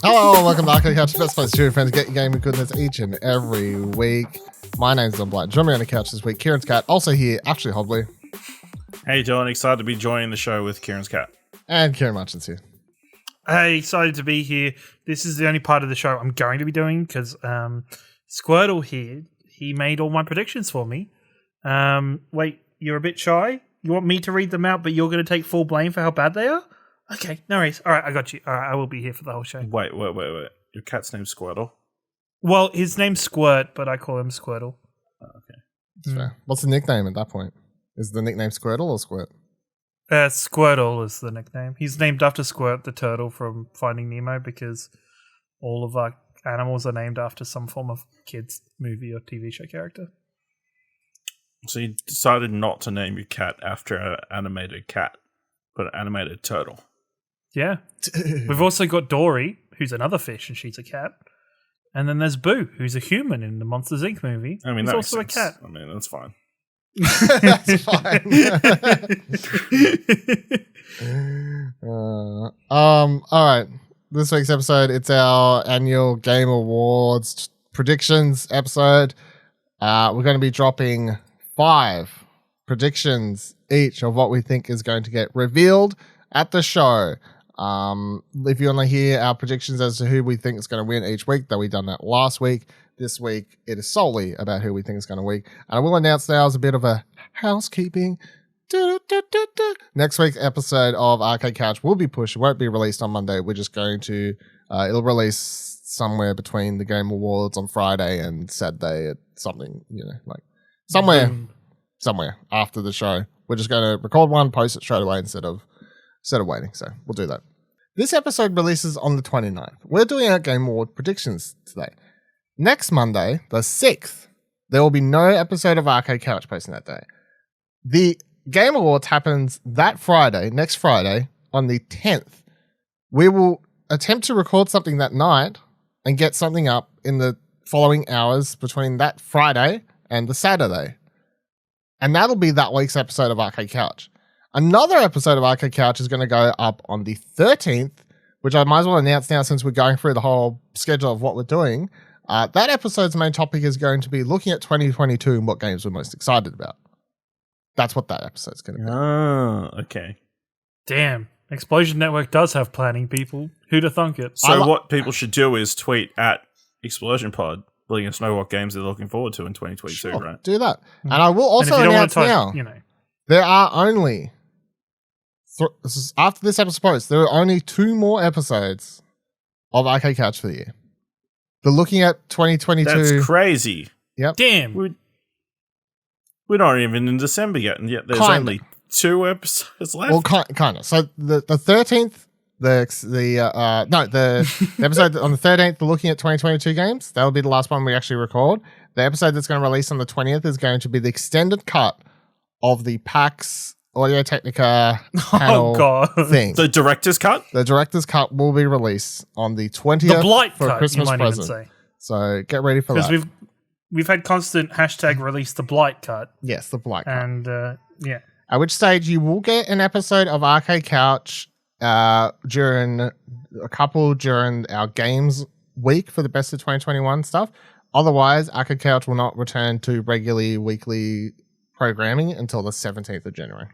Hello, welcome to Arcade Couch, the best place to your friends get your gaming goodness each and every week. My name's Don Blight. Join me on the couch this week, Kieran's cat, also here, actually Hobley. Hey Dylan, excited to be joining the show with Kieran's cat. And Kieran Marchin's here. Hey, excited to be here. This is the only part of the show I'm going to be doing because Squirtle here, he made all my predictions for me. Wait, you're a bit shy? You want me to read them out, but you're going to take full blame for how bad they are? Okay, no worries. All right, I got you. All right, I will be here for the whole show. Wait. Your cat's name's Squirtle? Well, his name's Squirt, but I call him Squirtle. Oh, okay. That's fair. What's the nickname at that point? Is the nickname Squirtle or Squirt? Squirtle is the nickname. He's named after Squirt, the turtle from Finding Nemo, because all of our animals are named after some form of kids' movie or TV show character. So you decided not to name your cat after an animated cat, but an animated turtle. Yeah. We've also got Dory, who's another fish, and she's a cat. And then there's Boo, who's a human in the Monsters, Inc. movie. I mean, he's that also makes a sense. cat. I mean, that's fine. That's fine. All right. This week's episode, it's our annual Game Awards predictions episode. We're going to be dropping 5 predictions each of what we think is going to get revealed at the show. If you want to hear our predictions as to who we think is going to win each week, though we done that last week. This week, it is solely about who we think is going to win. And I will announce now as a bit of a housekeeping. Next week's episode of Arcade Couch will be pushed. It won't be released on Monday. We're just going to, it'll release somewhere between the Game Awards on Friday and Saturday at something, like somewhere after the show. We're just going to record one, post it straight away instead of waiting. So we'll do that. This episode releases on the 29th. We're doing our Game Award predictions today. Next Monday, the 6th, there will be no episode of Arcade Couch posting that day. The Game Awards happens that Friday, next Friday, on the 10th. We will attempt to record something that night and get something up in the following hours between that Friday and the Saturday. And that'll be that week's episode of Arcade Couch. Another episode of Arcade Couch is going to go up on the 13th, which I might as well announce now since we're going through the whole schedule of what we're doing. That episode's main topic is going to be looking at 2022 and what games we're most excited about. That's what that episode's going to be. Oh, okay. Damn. Explosion Network does have planning, people. Who'd have thunk it? So what people should do is tweet at Explosion Pod, letting us know what games they're looking forward to in 2022, Sure, right? do that. And I will also announce now, there are only, after this episode post, there are only 2 more episodes of Arcade Couch for the year. The looking at 2022. That's crazy. Yep. Damn. We're not even in December yet, and yet there's only 2 episodes left. Well, kind of. So the 13th, the episode on the 13th, the looking at 2022 games, that'll be the last one we actually record. The episode that's going to release on the 20th is going to be the extended cut of the PAX Audio-Technica panel thing. The director's cut? The director's cut will be released on the 20th the blight for cut, a Christmas you might present. even say. So get ready for that. Because we've had constant hashtag release the blight cut. Yes, the blight cut. And yeah. At which stage you will get an episode of Arcade Couch during our games week for the best of 2021 stuff. Otherwise, Arcade Couch will not return to regularly weekly programming until the 17th of January.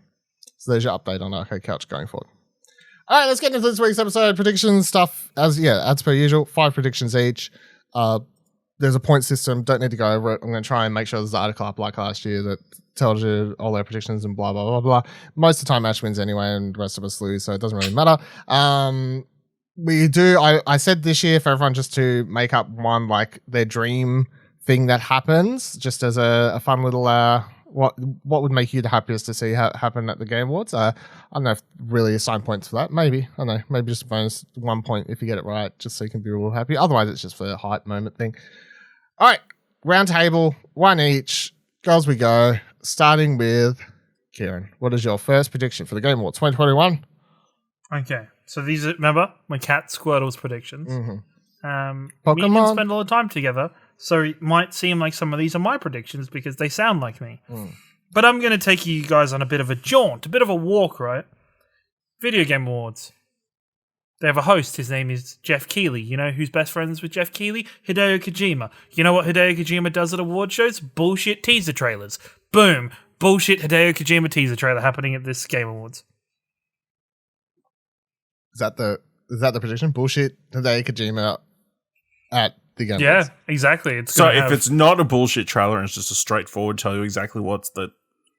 So there's your update on Arcade Couch going forward. All right, let's get into this week's episode. Predictions stuff, as per usual, 5 predictions each. There's a point system. Don't need to go over it. I'm going to try and make sure there's an article up like last year that tells you all our predictions and blah, blah, blah, blah. Most of the time, Ash wins anyway, and the rest of us lose, so it doesn't really matter. I said this year for everyone just to make up one, like, their dream thing that happens, just as a fun little, what would make you the happiest to see happen at the Game Awards? I don't know if really assign points for that. Maybe. I don't know. Maybe just a bonus 1 point if you get it right, just so you can be real happy. Otherwise, it's just for a hype moment thing. All right. Round table, 1 each. Go as we go. Starting with Kieran. What is your first prediction for the Game Awards 2021? Okay. So these are, remember, my cat Squirtle's predictions. Mm-hmm. We can spend a lot of time together, so it might seem like some of these are my predictions because they sound like me. But I'm going to take you guys on a bit of a jaunt, a bit of a walk, right? Video Game Awards. They have a host. His name is Jeff Keighley. You know who's best friends with Jeff Keighley? Hideo Kojima. You know what Hideo Kojima does at award shows? Bullshit teaser trailers. Boom. Bullshit Hideo Kojima teaser trailer happening at this Game Awards. Is that the prediction? Bullshit Hideo Kojima at the Game Yeah, Awards. exactly. It's So gonna if have- it's not a bullshit trailer and it's just a straightforward tell you exactly what's the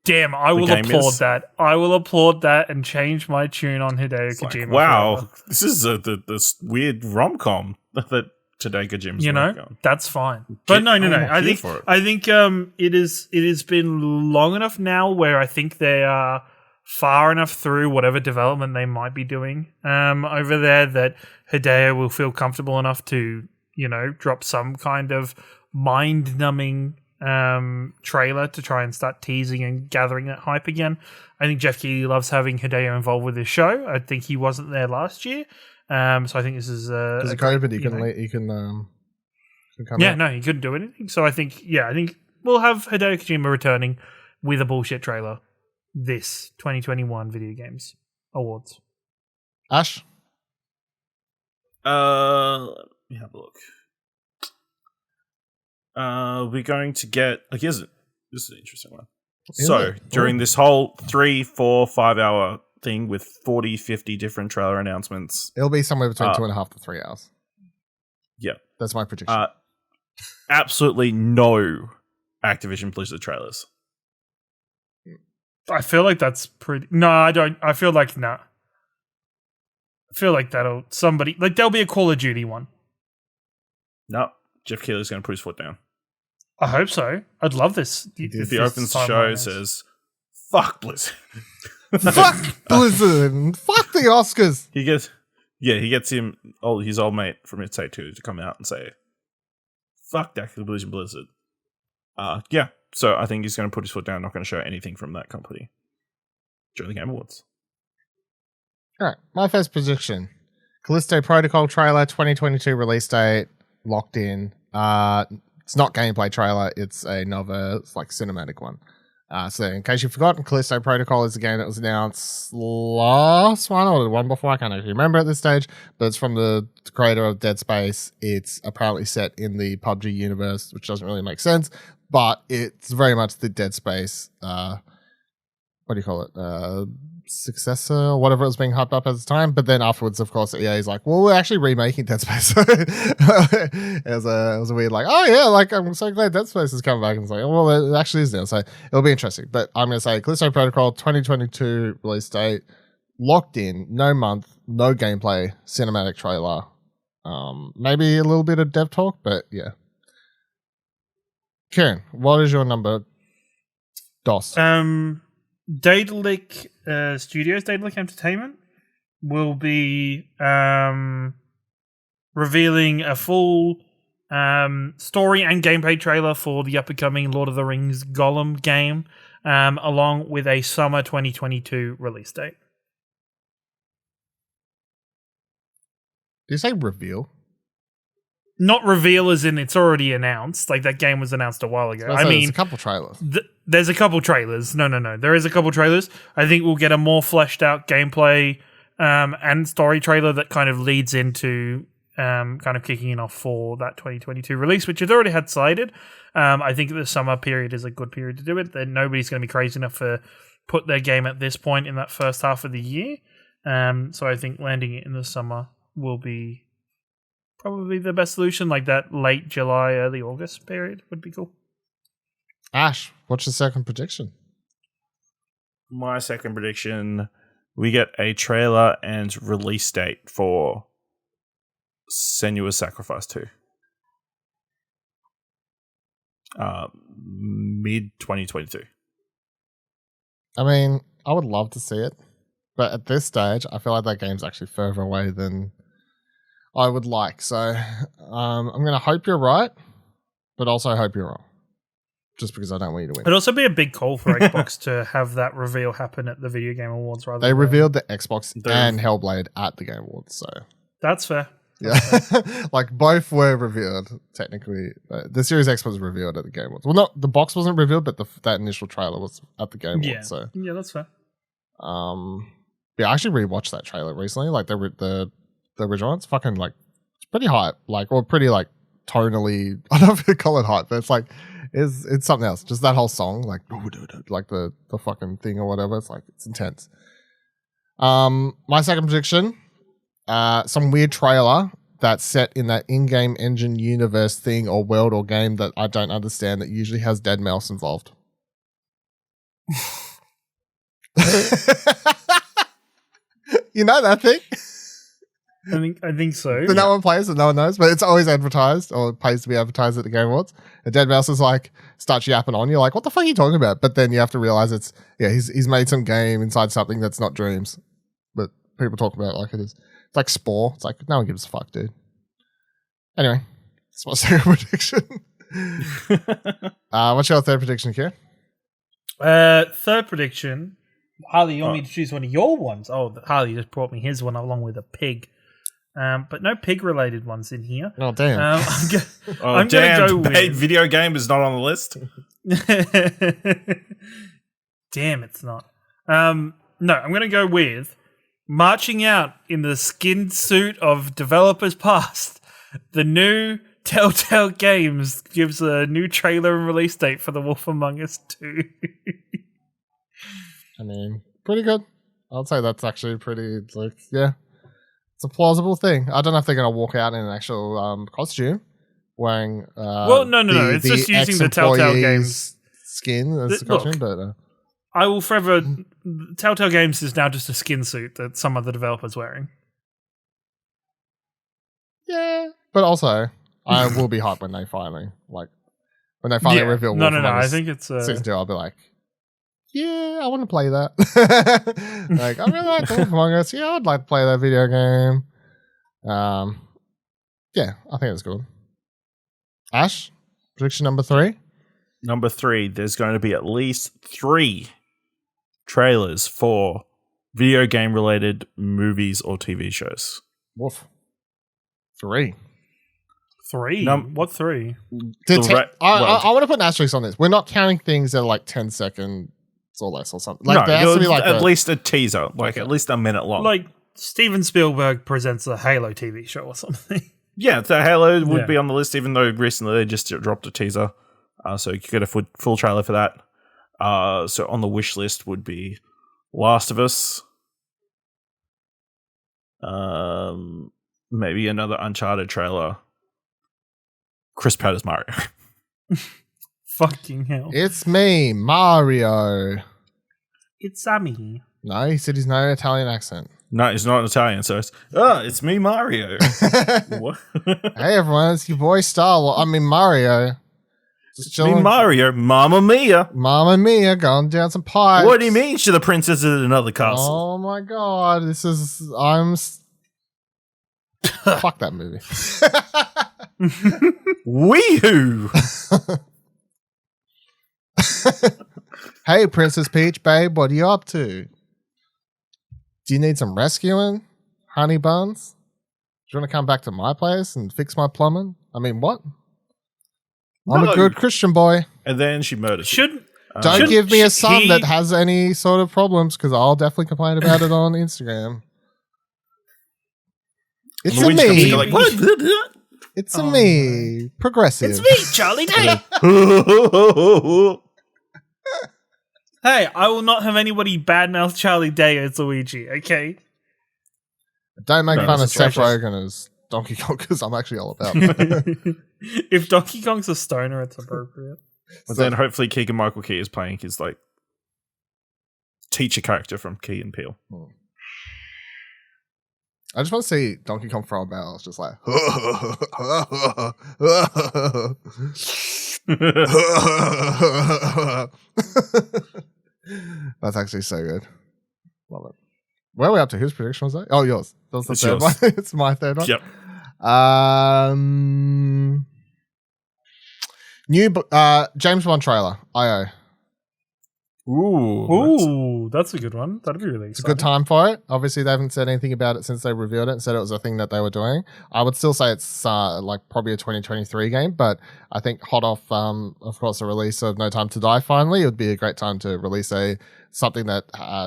damn, I will game applaud is. that. I will applaud that and change my tune on Hideo it's like, Kojima. wow, forever. this is this weird rom-com that today Kojima's You know, working on. that's fine. But no. I'm I here think for it. it has been long enough now where I think they are far enough through whatever development they might be doing over there that Hideo will feel comfortable enough to, you know, drop some kind of mind-numbing trailer to try and start teasing and gathering that hype again. I think Jeff Keighley loves having Hideo involved with his show. I think he wasn't there last year. So I think this is Because of COVID, he can come yeah, out. no, he couldn't do anything. So I think we'll have Hideo Kojima returning with a bullshit trailer this 2021 Video Games Awards. Ash? Let me have a look. We're going to get this is an interesting one. Is So it? during this whole 3, 4, 5 hour thing with 40, 50 different trailer announcements, It'll be somewhere between 2.5 to 3 hours. yeah, That's my prediction. absolutely no Activision Blizzard trailers. I feel like that's pretty. No, I don't. I feel like nah. I feel like there'll be a Call of Duty one. No, Jeff Keighley's going to put his foot down. I hope so. I'd love this. If he opens the show, says, "Fuck Blizzard." Fuck Blizzard! Fuck the Oscars! He gets his old mate from It Take Two to come out and say, "Fuck Activision Blizzard." Yeah. So I think he's going to put his foot down. Not going to show anything from that company during the Game Awards. Alright, my first prediction. Callisto Protocol trailer, 2022 release date, locked in. It's not gameplay trailer, it's another cinematic one. So in case you've forgotten, Callisto Protocol is a game that was announced last one or the one before, I can't actually remember at this stage, but it's from the creator of Dead Space. It's apparently set in the PUBG universe, which doesn't really make sense, but it's very much the Dead Space, what do you call it, successor or whatever it was being hyped up at the time. But then afterwards, of course, EA is like, well, we're actually remaking Dead Space. it was a weird oh yeah, I'm so glad Dead Space has come back. And it's like, oh, well, it actually is now. So it'll be interesting. But I'm going to say Callisto Protocol 2022 release date, locked in, no month, no gameplay, cinematic trailer. Maybe a little bit of dev talk, but yeah. Kieran, what is your number? DOS. Daedalic Studios, Daedalic Entertainment, will be revealing a full story and gameplay trailer for the up-and-coming Lord of the Rings Gollum game, along with a summer 2022 release date. Do you say reveal? Not reveal as in it's already announced. Like, that game was announced a while ago. So I mean, there's a couple trailers. There's a couple trailers. No. There is a couple trailers. I think we'll get a more fleshed out gameplay and story trailer that kind of leads into kind of kicking it off for that 2022 release, which it already had cited. I think the summer period is a good period to do it. Then nobody's going to be crazy enough to put their game at this point in that first half of the year. So I think landing it in the summer will be probably the best solution. Like that late July, early August period would be cool. Ash, what's your second prediction? My second prediction, we get a trailer and release date for Senua's Sacrifice 2. Mid-2022. I mean, I would love to see it, but at this stage, I feel like that game's actually further away than I would like. So I'm going to hope you're right, but also hope you're wrong. Just because I don't want you to win. It'd also be a big call for Xbox to have that reveal happen at the Video Game Awards rather They revealed the Xbox and Hellblade at the Game Awards, so that's fair. Yeah. Both were revealed, technically. The Series X was revealed at the Game Awards. Well, not the box wasn't revealed, but that initial trailer was at the Game Awards. So yeah, that's fair. I actually rewatched that trailer recently. The the original one. It's fucking like it's pretty hype, like or pretty like tonally. I don't know if you call it hype, but it's like it's something else. Just that whole song, like the fucking thing or whatever. It's like it's intense. My second prediction, some weird trailer that's set in that in-game engine universe thing or world or game that I don't understand that usually has dead mouse involved. You know that thing? I think so. So no one plays it, no one knows, but it's always advertised or pays to be advertised at the Game Awards. And dead mouse is like starts yapping on. You're like, what the fuck are you talking about? But then you have to realize he's made some game inside something that's not Dreams, but people talk about it like it is. It's like Spore. It's like no one gives a fuck, dude. Anyway, that's my second prediction. What's your third prediction, Kieran? Third prediction. Harley, you want me to choose one of your ones? Oh, Harley just brought me his one along with a pig. But no pig-related ones in here. Oh, damn. I'm gonna go with... Video game is not on the list. Damn, it's not. No, I'm going to go with marching out in the skin suit of developers past. The new Telltale Games gives a new trailer and release date for The Wolf Among Us 2. I mean, pretty good. I'd say that's actually pretty, like, yeah. It's a plausible thing. I don't know if they're going to walk out in an actual costume wearing. Well, no. It's just using the Telltale Games skin as the costume. But I will forever. Telltale Games is now just a skin suit that some of the developers wearing. Yeah, but also I will be hyped when they finally reveal. No. I think it's season 2. I'll be like, yeah, I want to play that. Like, I really like Wolf Among Us. Yeah, I'd like to play that video game. Yeah, I think it's good. Ash, prediction number 3. Number 3, there's going to be at least 3 trailers for video game related movies or TV shows. Woof. 3. 3? What 3? I want to put an asterisk on this. We're not counting things that are like 10 seconds or less or something. Like, there has to be like at least a teaser, like at least a minute long. Like Steven Spielberg presents a Halo TV show or something. Yeah, so Halo would be on the list, even though recently they just dropped a teaser. So you could get a full trailer for that. So on the wish list would be Last of Us. Maybe another Uncharted trailer. Chris Pratt as Mario. Fucking hell. It's me, Mario. It's me. No, he said he's no Italian accent. No, he's not Italian, so it's me, Mario. What? Hey everyone, it's your boy Star. I mean Mario. Just me, Mario. Mamma Mia. Mamma Mia, going down some pipes. What do you mean? Should the princess in another castle? Oh my god, fuck that movie. Weehoo! Hey, Princess Peach, babe, what are you up to? Do you need some rescuing, honey buns? Do you want to come back to my place and fix my plumbing? I mean, what? I'm a good Christian boy. And then she murders. Don't give me a son that has any sort of problems, because I'll definitely complain about it on Instagram. It's a me. Like, what? It's a me. Progressive. It's me, Charlie Day. Hey, I will not have anybody badmouth Charlie Day as Luigi, okay? Don't make fun of Seth Rogen as Donkey Kong, because I'm actually all about it. If Donkey Kong's a stoner, it's appropriate. But then hopefully Keegan-Michael Key is playing his like teacher character from Key and Peele. I just want to see Donkey Kong throw a barrel. It's just like, that's actually so good. Love it. Where are we up to? Whose prediction was that? Oh, yours. That was the third one. It's my third one. Yep. New James Bond trailer. IO. Ooh, that's a good one. That'd be really It's a exciting. good time for it. Obviously, they haven't said anything about it since they revealed it and said it was a thing that they were doing. I would still say it's like probably a 2023 game, but I think hot off, of course, the release of No Time to Die finally, it would be a great time to release something that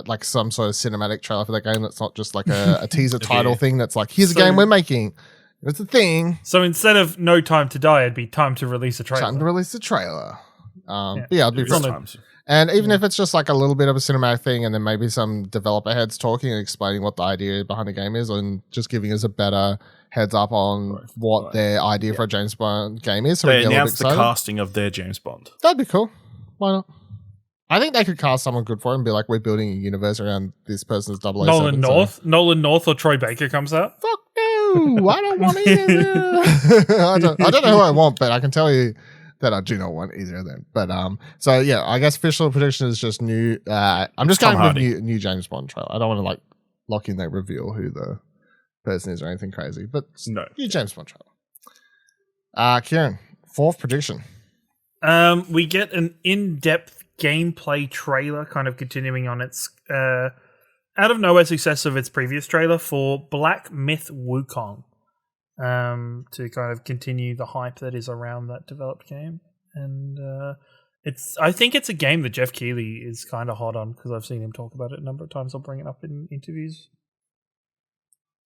like some sort of cinematic trailer for that game that's not just like a teaser title thing that's like, here's a game we're making. It's a thing. So instead of No Time to Die, it'd be time to release a trailer. Time to release a trailer. But Yeah, it'd be fun. times. And even if it's just like a little bit of a cinematic thing and then maybe some developer heads talking and explaining what the idea behind the game is and just giving us a better heads up on what their idea for a James Bond game is. So They we get a little bit announced the excited. casting of their James Bond. That'd be cool. Why not? I think they could cast someone good for it and be like, we're building a universe around this person's 007. Nolan North or Troy Baker comes out. Fuck no, I don't want either. I don't know who I want, but I can tell you that I do not want either of them. But so yeah, I guess official prediction is just new. I'm just going with new James Bond trailer. I don't want to like lock in that reveal who the person is or anything crazy, but new James Bond trailer. Kieran, fourth prediction. We get an in-depth gameplay trailer, kind of continuing on its out of nowhere success of its previous trailer for Black Myth Wukong. To kind of continue the hype that is around that developed game. And I think it's a game that Jeff Keighley is kind of hot on because I've seen him talk about it a number of times. I'll bring it up in interviews.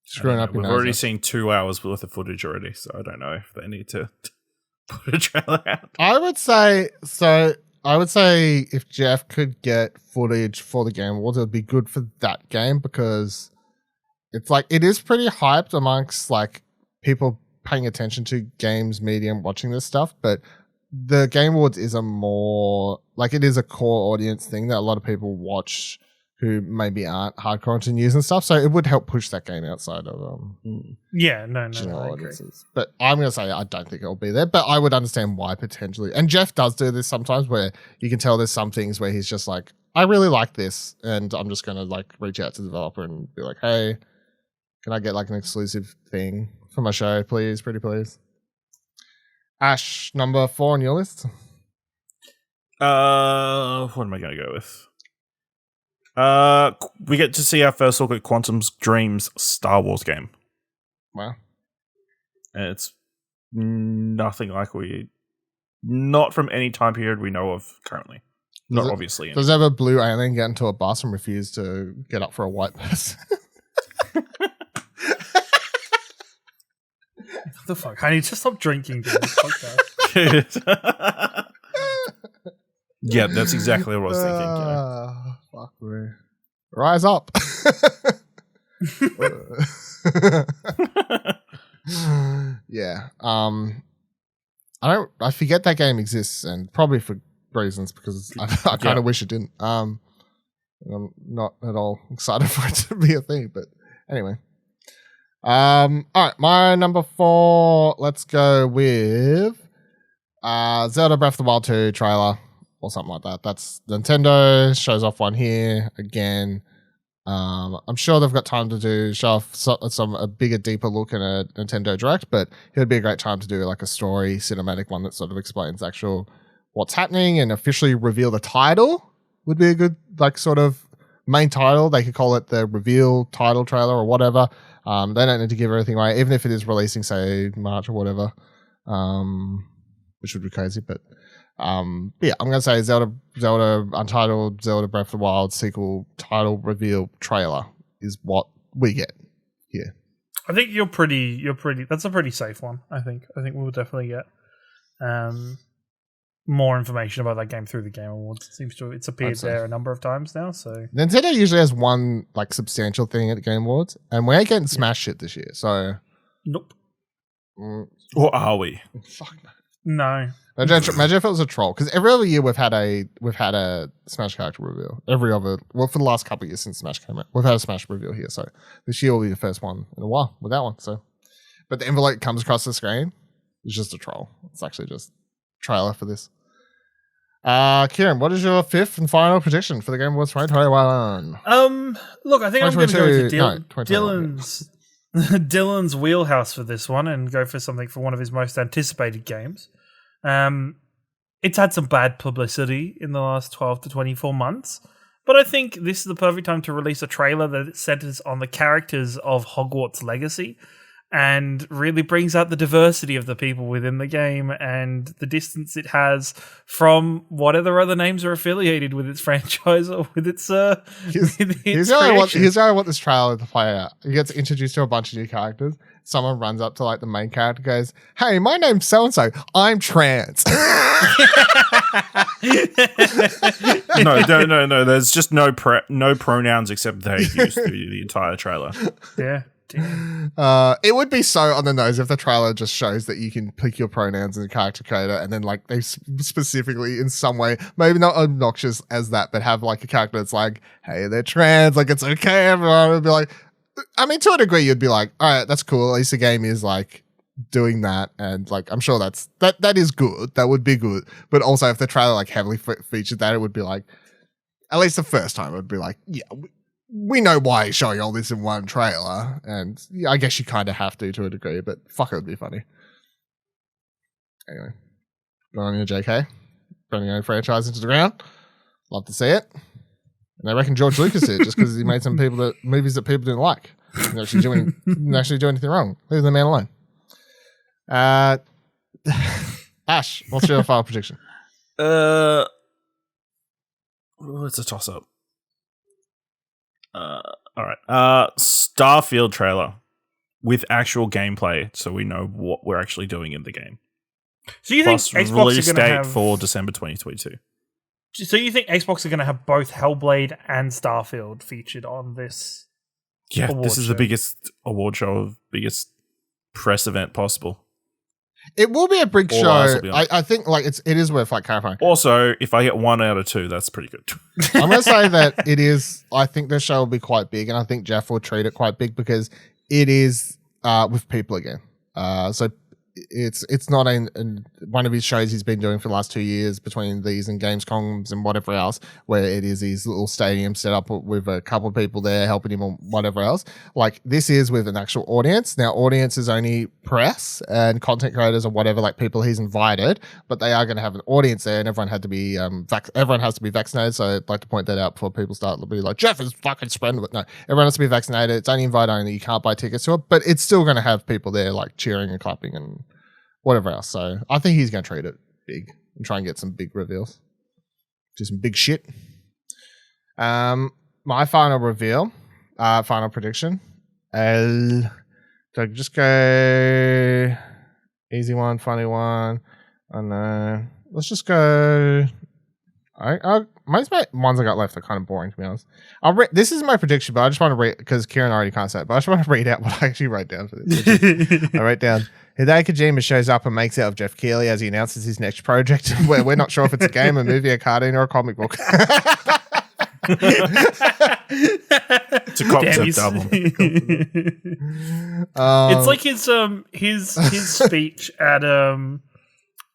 Screwing up. We've already seen 2 hours worth of footage already, so I don't know if they need to put a trailer out. I would say if Jeff could get footage for the Game Awards, it would be good for that game because it's like it is pretty hyped amongst like people paying attention to games medium watching this stuff, but the Game Awards is a more like it is a core audience thing that a lot of people watch who maybe aren't hardcore into news and stuff, so it would help push that game outside of general audiences. But I'm gonna say I don't think it'll be there, but I would understand why potentially. And Jeff does do this sometimes where you can tell there's some things where he's just like, I really like this and I'm just gonna like reach out to the developer and be like, hey, can I get like an exclusive thing for my show, please, pretty please? Ash, number 4 on your list. What am I going to go with? We get to see our first look at Quantum Dream's Star Wars game. Wow. And it's nothing like not from any time period we know of currently. Not obviously. Does ever blue alien get into a bus and refuse to get up for a white person? What the fuck? I need to stop drinking during this podcast. Yeah, that's exactly what I was thinking. Fuck me. Rise up. Yeah. I forget that game exists and probably for reasons because I kind of wish it didn't. I'm not at all excited for it to be a thing, but anyway. All right, my number 4. Let's go with Zelda Breath of the Wild 2 trailer or something like that. That's Nintendo shows off one here again. I'm sure they've got time to show off a bigger, deeper look in a Nintendo Direct, but it would be a great time to do like a story cinematic one that sort of explains actual what's happening and officially reveal the title. Would be a good like sort of main title. They could call it the reveal title trailer or whatever. They don't need to give everything away, even if it is releasing, say, March or whatever, which would be crazy. But yeah, I'm going to say Zelda Untitled, Zelda Breath of the Wild sequel title reveal trailer is what we get here. I think you're pretty. That's a pretty safe one. I think we'll definitely get more information about that game through the Game Awards. It's appeared there a number of times now. So Nintendo usually has one like substantial thing at the Game Awards, and we ain't getting Smash shit this year. So nope. Or are we? Fuck no. Imagine if it was a troll, because every other year we've had a Smash character reveal. For the last couple of years since Smash came out, we've had a Smash reveal here. So this year will be the first one in a while with that one. So, but the envelope comes across the screen. It's just a troll. It's actually just trailer for this. Kieran, what is your 5th and final prediction for the Game Awards 2021? Look, I think I'm going to go to 2021, Dylan's wheelhouse for this one and go for something for one of his most anticipated games. it's had some bad publicity in the last 12 to 24 months. But I think this is the perfect time to release a trailer that centers on the characters of Hogwarts Legacy and really brings out the diversity of the people within the game and the distance it has from whatever other names are affiliated with its franchise or with its here's how I want this trailer to play out. He gets introduced to a bunch of new characters. Someone runs up to like the main character, goes, "Hey, my name's so and so. I'm trans." No. There's just no pronouns except they used through the entire trailer. Yeah. It would be so on the nose if the trailer just shows that you can pick your pronouns in the character creator, and then like they specifically in some way, maybe not obnoxious as that, but have like a character that's like, "Hey, they're trans, like it's okay." Everyone would be like, I mean, to a degree, you'd be like, "All right, that's cool. At least the game is like doing that," and like I'm sure that is good. That would be good. But also, if the trailer like heavily featured that, it would be like, at least the first time, it would be like, yeah. We know why he's showing all this in one trailer, and yeah, I guess you kind of have to a degree, but fuck, it would be funny. Anyway, going on your JK, burning your own franchise into the ground. Love to see it. And I reckon George Lucas did just because he made some movies that people didn't like. Didn't actually do anything wrong. Leave the man alone. Ash, what's your final prediction? It's a toss up. All right. Starfield trailer with actual gameplay, so we know what we're actually doing in the game. So you think Xbox release are going to date have for December 2022? So you think Xbox are going to have both Hellblade and Starfield featured on this? Yeah, this is the biggest award show, biggest press event possible. It will be a big show. I think like it is worth like clarifying. Also, if I get 1 out of 2, that's pretty good. I'm going to say that it is. I think the show will be quite big, and I think Jeff will treat it quite big because it is with people again. So it's not in one of his shows he's been doing for the last 2 years between these and Gamescoms and whatever else, where it is these little stadiums set up with a couple of people there helping him or whatever else. Like this is with an actual audience. Now, audience is only press and content creators or whatever, like people he's invited, but they are going to have an audience there, and everyone had to be everyone has to be vaccinated. So I'd like to point that out before people start to be like, Jeff is fucking spreading it. No, everyone has to be vaccinated. It's only invite only. You can't buy tickets to it, but it's still going to have people there like cheering and clapping and whatever else. So I think he's going to treat it big and try and get some big reveals. Do some big shit. My final reveal, final prediction. So just go easy one, funny one. I know. Let's just go. Most of my ones I got left are kind of boring, to be honest. This is my prediction, but I just want to read, because Kieran already can't say it, but I just want to read out what I actually wrote down for this. I wrote down, Hideo Kojima shows up and makes out of Jeff Keighley as he announces his next project, where we're not sure if it's a game, a movie, a cartoon, or a comic book. It's a concept album. It's like his speech at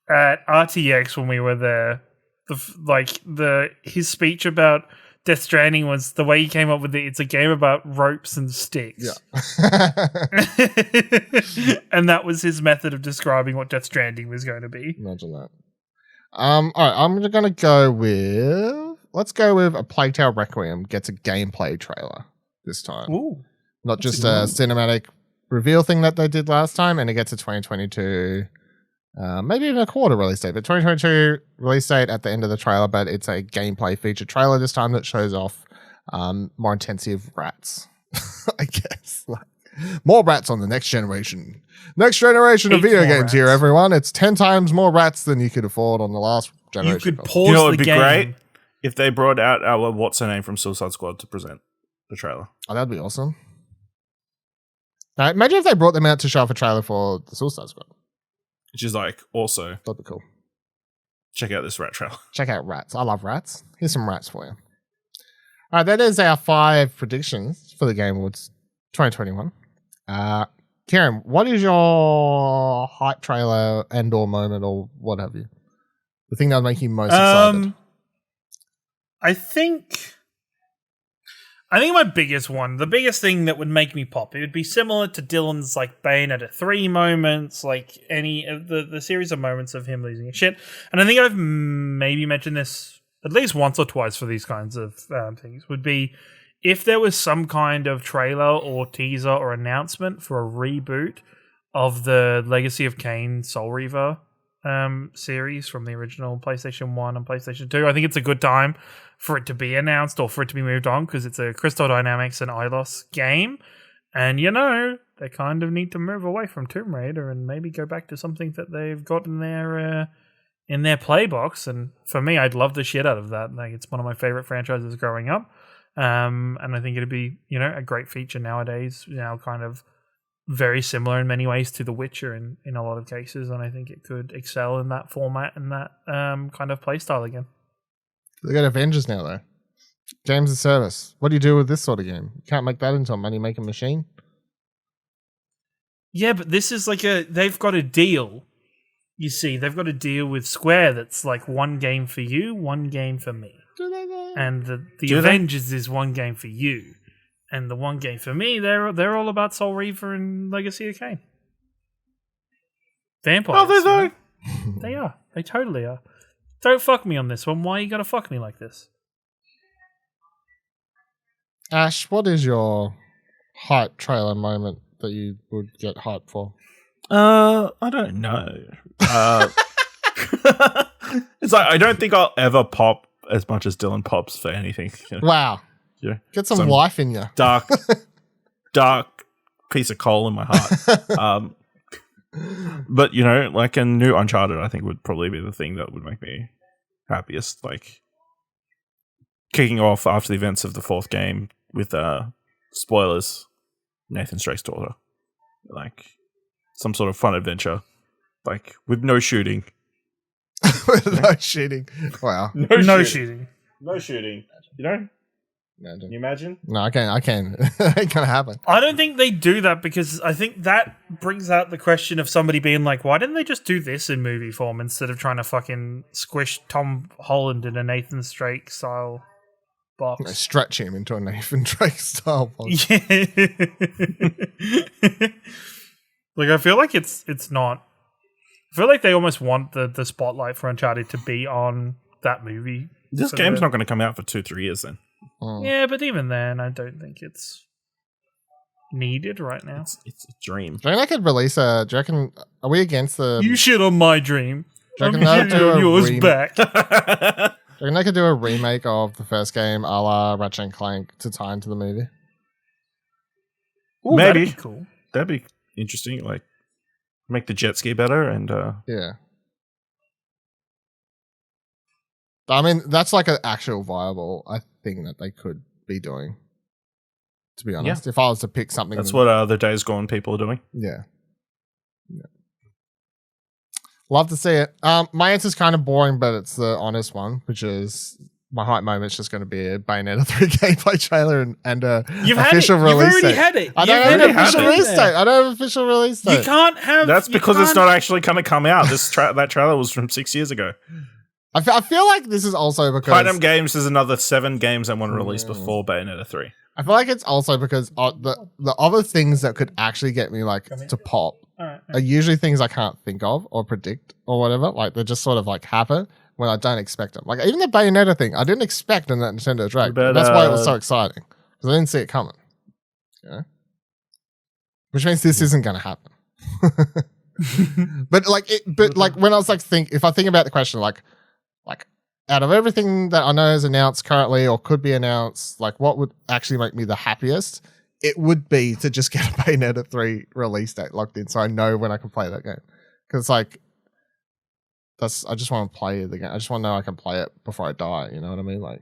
RTX when we were there. His speech about Death Stranding was the way he came up with it. It's a game about ropes and sticks. Yeah. And that was his method of describing what Death Stranding was going to be. Imagine that. All right, I'm going to go with... Let's go with A Plague Tale Requiem gets a gameplay trailer this time. Ooh. Not just a cinematic reveal thing that they did last time, and it gets a 2022... maybe even a quarter release date, but 2022 release date at the end of the trailer, but it's a gameplay feature trailer this time that shows off more intensive rats, I guess. Like, more rats on the next generation. Next generation of video games rats. Here, everyone. It's 10 times more rats than you could afford on the last generation. You could pause the game. Great if they brought out our what's her name from Suicide Squad to present the trailer. Oh, that'd be awesome. Now, imagine if they brought them out to show off a trailer for the Suicide Squad. Which is like, also, that'd be cool. Check out this rat trailer. Check out rats. I love rats. Here's some rats for you. All right, that is our 5 predictions for the Game Awards 2021. Kieran, what is your hype trailer and or moment or what have you? The thing that would make you most excited? I think my biggest one, the biggest thing that would make me pop, it would be similar to Dylan's like Bayonetta 3 moments, like any of the series of moments of him losing his shit. And I think I've maybe mentioned this at least once or twice for these kinds of things, would be if there was some kind of trailer or teaser or announcement for a reboot of the Legacy of Kain Soul Reaver series from the original PlayStation 1 and PlayStation 2. I think it's a good time for it to be announced or for it to be moved on because it's a Crystal Dynamics and Eidos game. And, they kind of need to move away from Tomb Raider and maybe go back to something that they've got in their playbox. And for me, I'd love the shit out of that. Like, it's one of my favorite franchises growing up. And I think it'd be, a great feature nowadays, kind of very similar in many ways to The Witcher in a lot of cases, and I think it could excel in that format and that kind of playstyle again. They got Avengers now, though. Games as service. What do you do with this sort of game? You can't make that into a money-making machine. Yeah, but this is like they've got a deal. You see, they've got a deal with Square that's like one game for you, one game for me. Do they though? And the Avengers is one game for you. And the one game for me, they're all about Soul Reaver and Legacy of Kain. Vampires. Oh, they They are. They totally are. Don't fuck me on this one. Why you gotta fuck me like this? Ash, what is your hype trailer moment that you would get hyped for? I don't know. It's like I don't think I'll ever pop as much as Dylan pops for anything. Wow. Yeah. Get some life in you. Dark piece of coal in my heart. But like a new Uncharted, I think would probably be the thing that would make me happiest. Like kicking off after the events of the fourth game with spoilers, Nathan Drake's daughter, like some sort of fun adventure, like with no shooting. No shooting. Wow. No shooting. No shooting. Can you imagine? No, I can't. It ain't gonna happen. I don't think they do that because I think that brings out the question of somebody being like, why didn't they just do this in movie form instead of trying to fucking squish Tom Holland in a Nathan Drake style box? Stretch him into a Nathan Drake style box. Yeah. Like, I feel like it's not. I feel like they almost want the spotlight for Uncharted to be on that movie. This game's not going to come out for 2-3 years then. Yeah, but even then, I don't think it's needed right now. It's a dream. Do you reckon they could release do you reckon, are we against the... You shit on my dream. Do you I'm reckon they'll do a yours back. Do you reckon they could do a remake of the first game a la Ratchet & Clank to tie into the movie? Ooh, maybe. That'd be cool. That'd be interesting. Like, make the jet ski better and... Yeah. I mean, that's like an actual viable thing that they could be doing, to be honest. If I was to pick something... That's what the Days Gone people are doing. Yeah. Love to see it. My answer's kind of boring, but it's the honest one, which is my hype moment's just going to be a Bayonetta 3 gameplay trailer and a official release date. You've already had it. I don't have an official release date. I don't have an official release date. You can't have... That's because it's not actually going to come out. That trailer was from 6 years ago. I feel like this is also because... Platinum Games is another 7 games they want to release before Bayonetta 3. I feel like it's also because the other things that could actually get me like to pop are usually things I can't think of or predict or whatever. Like they just sort of like happen when I don't expect them. Like even the Bayonetta thing, I didn't expect in that Nintendo Direct. But, that's why it was so exciting because I didn't see it coming. Yeah, which means this isn't going to happen. But when I was like if I think about the question like out of everything that I know is announced currently or could be announced, like what would actually make me the happiest? It would be to just get a Bayonetta 3 release date locked in so I know when I can play that game. Because I just want to play the game. I just want to know I can play it before I die. You know what I mean? Like,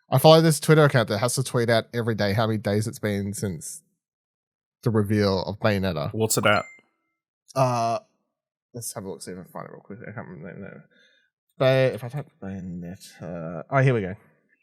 I follow this Twitter account that has to tweet out every day how many days it's been since the reveal of Bayonetta. What's it at? Let's have a look, see if I can find it real quick. I can't remember. But if I type Bayonetta, oh, here we go.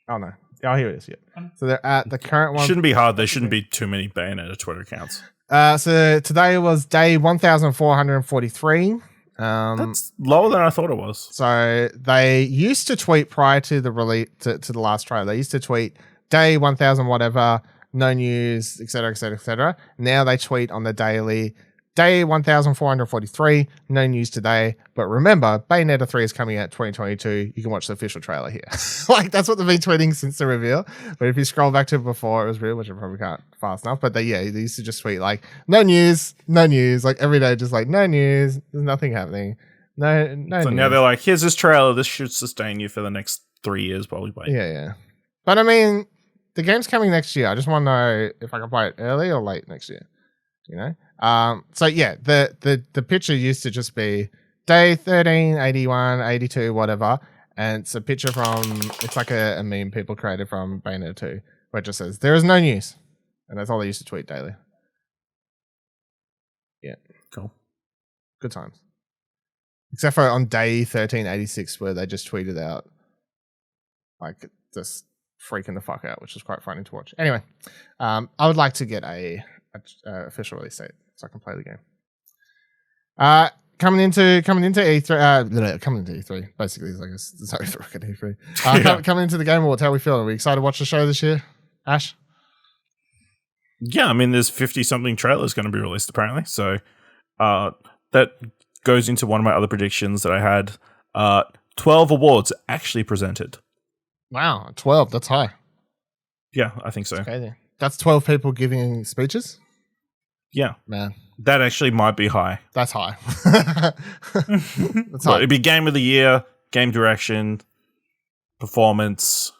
Oh no, here it is. Yeah. So they're at the current one. Shouldn't be hard. There shouldn't be too many Bayonetta Twitter accounts. So today was day 1,443. That's lower than I thought it was. So they used to tweet prior to the release to the last trailer. They used to tweet day 1000 whatever, no news, etc., etc., etc. Now they tweet on the daily, day 1443, no news today. But remember, Bayonetta 3 is coming out 2022. You can watch the official trailer here. Like, that's what they've been tweeting since the reveal. But if you scroll back to before it was real, which I probably can't fast enough, but they used to just tweet like, no news, like every day, just like, no news, there's nothing happening. No So news. now they're like, here's this trailer. This should sustain you for the next 3 years while we wait. Yeah. But I mean, the game's coming next year. I just want to know if I can play it early or late next year. You know? So yeah, the picture used to just be day 13, 81, 82, whatever. And it's a picture it's like a meme people created from Bayonetta 2, where it just says, there is no news. And that's all they used to tweet daily. Yeah. Cool. Good times. Except for on day 1386, where they just tweeted out, like, just freaking the fuck out, which was quite funny to watch. Anyway, I would like to get a official release date so I can play the game. Coming into E3, coming into E3, basically, I guess. Sorry for fucking E3. Coming into the Game Awards, how are we feeling? Are we excited to watch the show this year, Ash? Yeah, I mean, there's 50-something trailers going to be released, apparently. So that goes into one of my other predictions that I had. 12 awards actually presented. Wow, 12, that's high. Yeah, I think so. Okay, that's 12 people giving speeches? Yeah. Man. That actually might be high. That's high. That's high. It'd be game of the year, game direction, performance,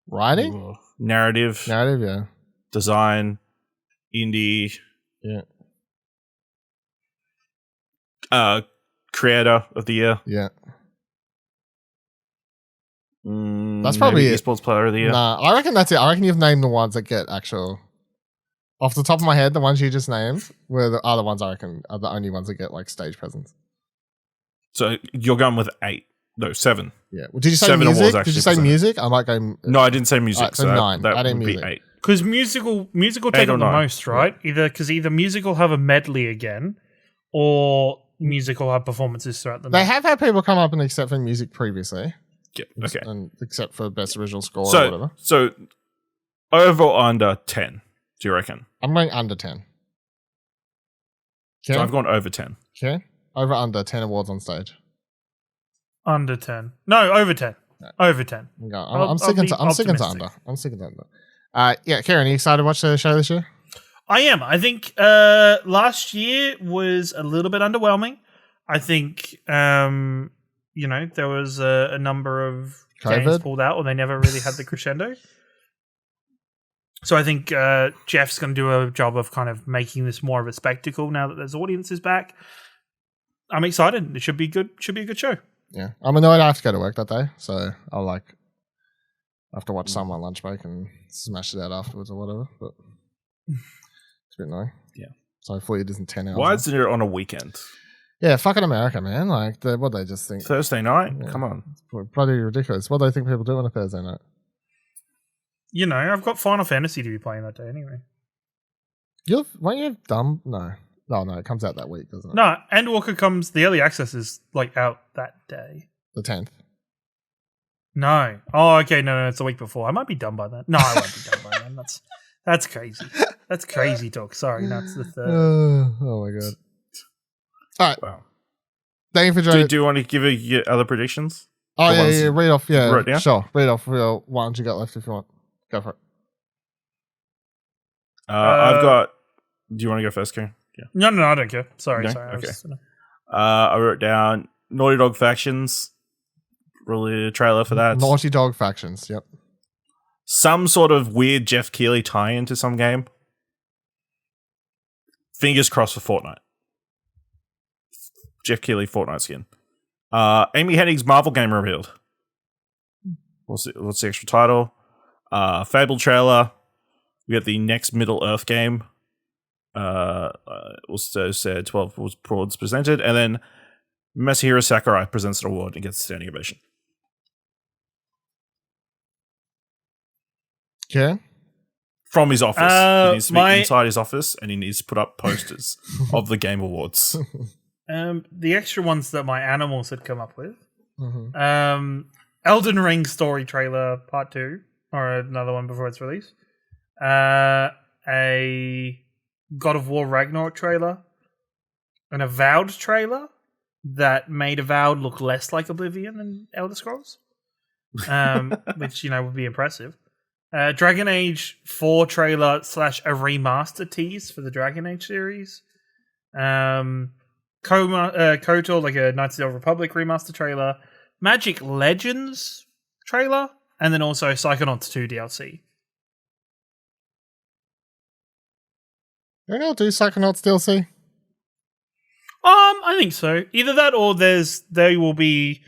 writing, narrative, yeah, design, indie, yeah, creator of the year, yeah. That's probably it. Esports player of the year. Nah, I reckon that's it. I reckon you've named the ones that get actual. Off the top of my head, the ones you just named were the other ones I reckon are the only ones that get like stage presence. So you're going with 7. Yeah. Well, did you say 7 music? awards Did you say presented. music? I might go. No, I didn't say music. Right, so 9. That Add in would music. be 8. Because musical take up the 9. most, right? Either music will have a medley again, or music will have performances throughout the night. They have had people come up and accept for music previously. Yeah, okay. And except for best original score or whatever. So over or under 10, do you reckon? I'm going under 10. Okay. So I've gone over 10. Okay. Over under 10 awards on stage. Under 10. No, over 10. No. Over 10. I'm sticking to under. I'm sticking to under. Yeah, Kieran, are you excited to watch the show this year? I am. I think last year was a little bit underwhelming. I think there was a number of games pulled out, or they never really had the crescendo. So I think Jeff's going to do a job of kind of making this more of a spectacle now that there's audiences back. I'm excited. It should be good. Should be a good show. Yeah, I'm annoyed I have to go to work that day, so I'll have to watch some on lunch break and smash it out afterwards or whatever. But it's a bit annoying. Yeah. So hopefully it isn't 10 hours. Why is it on a weekend? Yeah, fucking America, man. Like, what they just think. Thursday night? Yeah. Come on. It's bloody ridiculous. What do they think people do on a Thursday night? I've got Final Fantasy to be playing that day anyway. Won't you have dumb? No, it comes out that week, doesn't it? No, Endwalker comes. The early access is like out that day. The 10th. No. Oh, okay. No, it's the week before. I might be done by then. No, I won't be done by then. That's crazy. That's crazy talk. Sorry, no, it's the 3rd. Oh my god. All right. Wow. Thank you for joining. Do you want to give your other predictions? Oh, yeah. Read off. Yeah, right, yeah? Sure. Read off real ones you got left if you want. Go for it. I've got... Do you want to go first, Karen? Yeah. No, I don't care. Sorry. Okay. I wrote down Naughty Dog Factions. Really a trailer for that. Naughty Dog Factions, yep. Some sort of weird Jeff Keighley tie-in to some game. Fingers crossed for Fortnite. Jeff Keighley Fortnite skin. Amy Hennig's Marvel game revealed. What's the extra title? Fable trailer. We got the next Middle Earth game. Also said 12 awards presented, and then Masahiro Sakurai presents an award and gets a standing ovation. Okay. From his office. He needs to be inside his office, and he needs to put up posters of the Game Awards. The extra ones that my animals had come up with. Mm-hmm. Elden Ring story trailer part 2. or another one before its release. A God of War Ragnarok trailer, an Avowed trailer that made Avowed look less like Oblivion than Elder Scrolls, which would be impressive. Dragon Age 4 trailer / a remaster tease for the Dragon Age series. KOTOR, like a Knights of the Old Republic remaster trailer. Magic Legends trailer, and then also Psychonauts 2 DLC. They're going to do Psychonauts DLC? I think so. Either that or they will be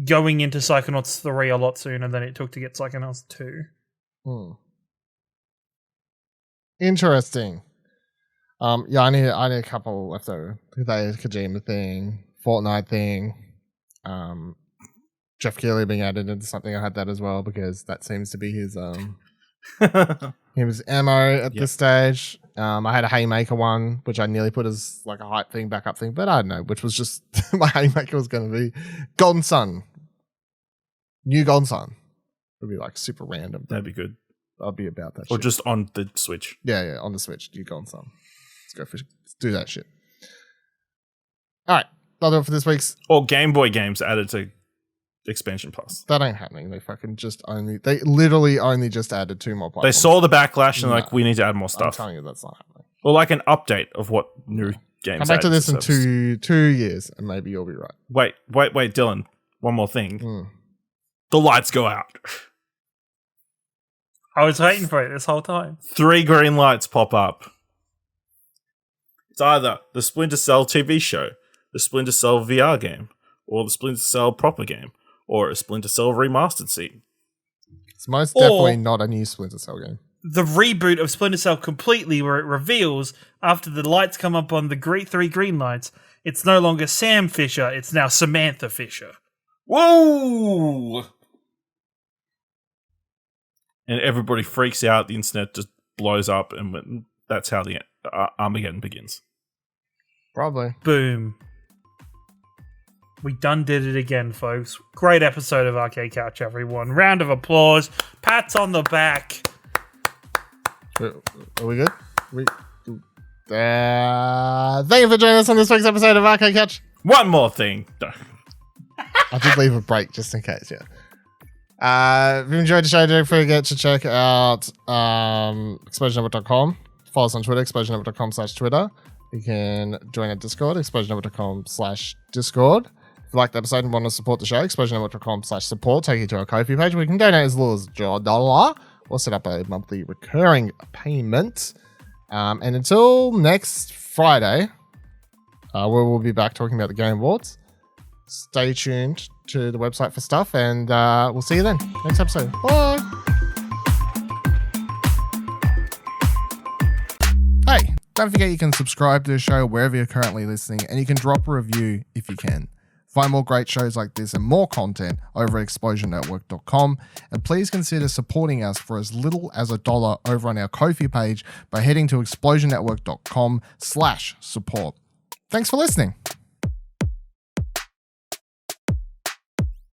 going into Psychonauts 3 a lot sooner than it took to get Psychonauts 2. Interesting. Yeah, I need a couple left over. The Kojima thing, Fortnite thing, Jeff Keighley being added into something. I had that as well because that seems to be his his ammo at this stage. I had a Haymaker one, which I nearly put as like a hype thing, backup thing, but I don't know, which was just my Haymaker was going to be Golden Sun. New Golden Sun. It would be like super random. That'd be good. I'll be about that or shit. Just on the Switch. Yeah, on the Switch. New Golden Sun. Let's do that shit. All right. That'll do it for this week's. Or Game Boy games added to Expansion Plus. That ain't happening. They literally only just added 2 more platforms. They saw the backlash and we need to add more I'm stuff. telling you that's not happening. Or like an update of what new games. Come back to added this in service. 2 years and maybe you'll be right. Wait, Dylan. One more thing. The lights go out. I was waiting for it this whole time. 3 green lights pop up. It's either the Splinter Cell TV show, the Splinter Cell VR game, or the Splinter Cell proper game, or a Splinter Cell remastered scene. It's most definitely not a new Splinter Cell game. The reboot of Splinter Cell completely, where it reveals after the lights come up on the 3 green lights, it's no longer Sam Fisher, it's now Samantha Fisher. Whoa! And everybody freaks out. The internet just blows up, and that's how the Armageddon begins. Probably. Boom. We done did it again, folks. Great episode of Arcade Couch, everyone. Round of applause. Pats on the back. Are we good? Thank you for joining us on this week's episode of Arcade Couch. One more thing. I did leave a break just in case, yeah. If you enjoyed the show, don't forget to check out explosionnetwork.com. Follow us on Twitter, explosionnetwork.com/Twitter. You can join our Discord, explosionnetwork.com/Discord. If you liked the episode and want to support the show, explosionnetwork.com/support. Take you to our Ko-fi page where you can donate as little as $1 or set up a monthly recurring payment. And until next Friday, where we'll be back talking about the Game Awards. Stay tuned to the website for stuff, and we'll see you then. Next episode. Bye. Hey, don't forget you can subscribe to the show wherever you're currently listening, and you can drop a review if you can. Find more great shows like this and more content over at explosionnetwork.com, and please consider supporting us for as little as $1 over on our Ko-fi page by heading to explosionnetwork.com/support. Thanks for listening.